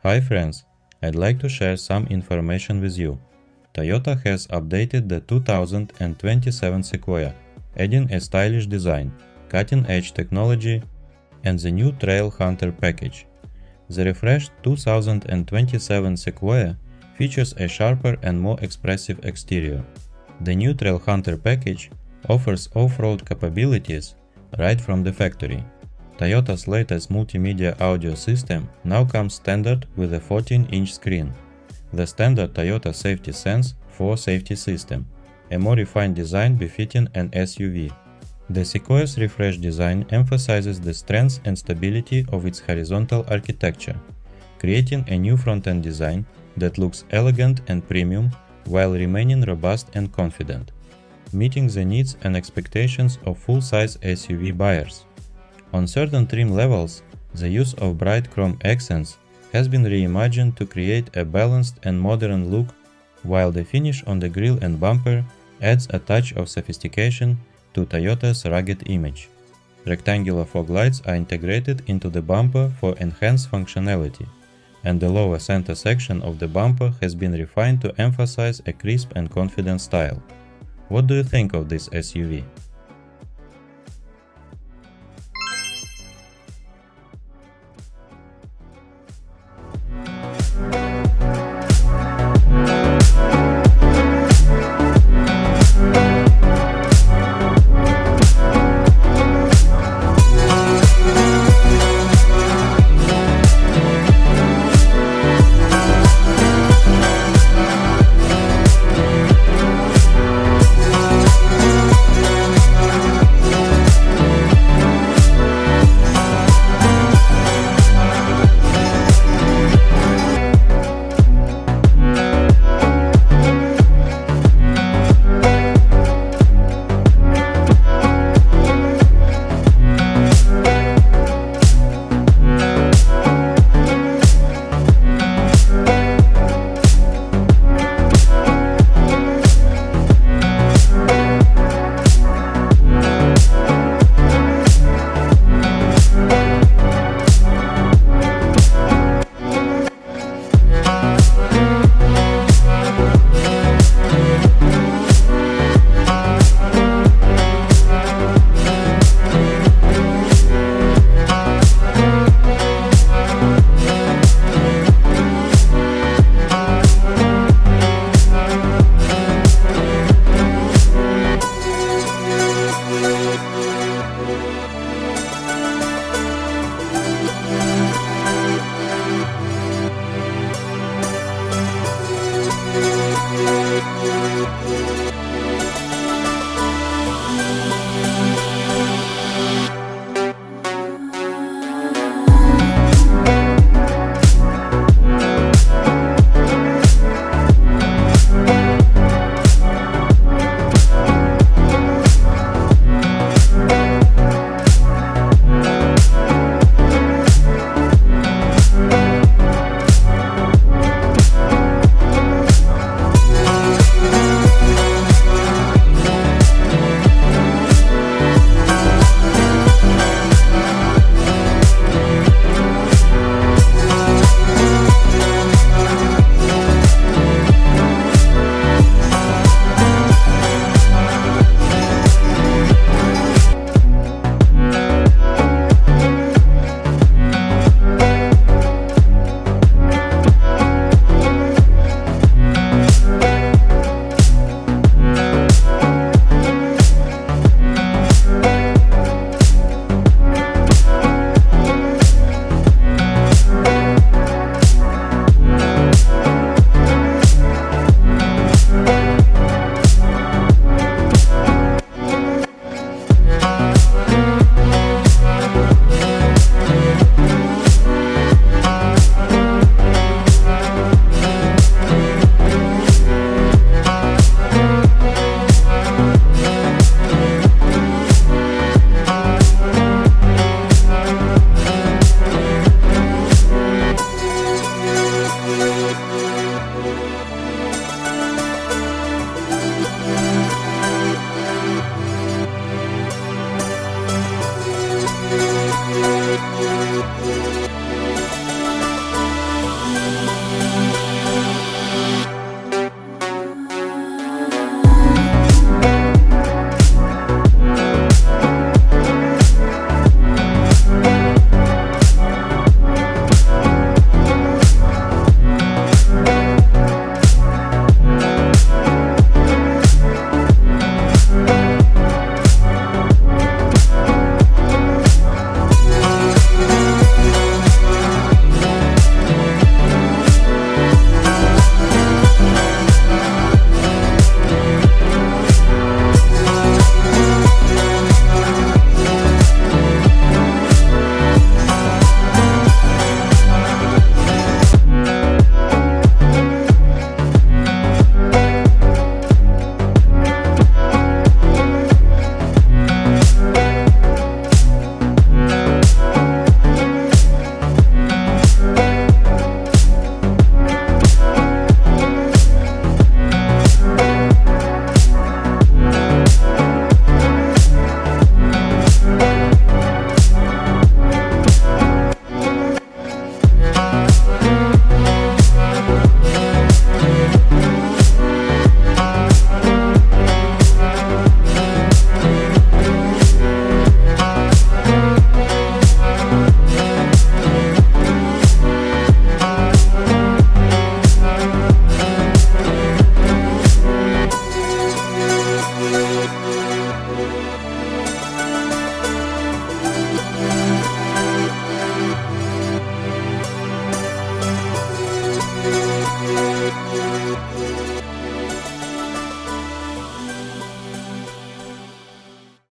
Hi friends, I'd like to share some information with you. Toyota has updated the 2027 Sequoia, adding a stylish design, cutting-edge technology, and the new Trailhunter Package. The refreshed 2027 Sequoia features a sharper and more expressive exterior. The new Trailhunter Package offers off-road capabilities right from the factory. Toyota's latest multimedia audio system now comes standard with a 14-inch screen, the standard Toyota Safety Sense 4 safety system, a more refined design befitting an SUV. The Sequoia's refreshed design emphasizes the strength and stability of its horizontal architecture, creating a new front-end design that looks elegant and premium while remaining robust and confident, meeting the needs and expectations of full-size SUV buyers. On certain trim levels, the use of bright chrome accents has been reimagined to create a balanced and modern look, while the finish on the grille and bumper adds a touch of sophistication to Toyota's rugged image. Rectangular fog lights are integrated into the bumper for enhanced functionality, and the lower center section of the bumper has been refined to emphasize a crisp and confident style. What do you think of this SUV?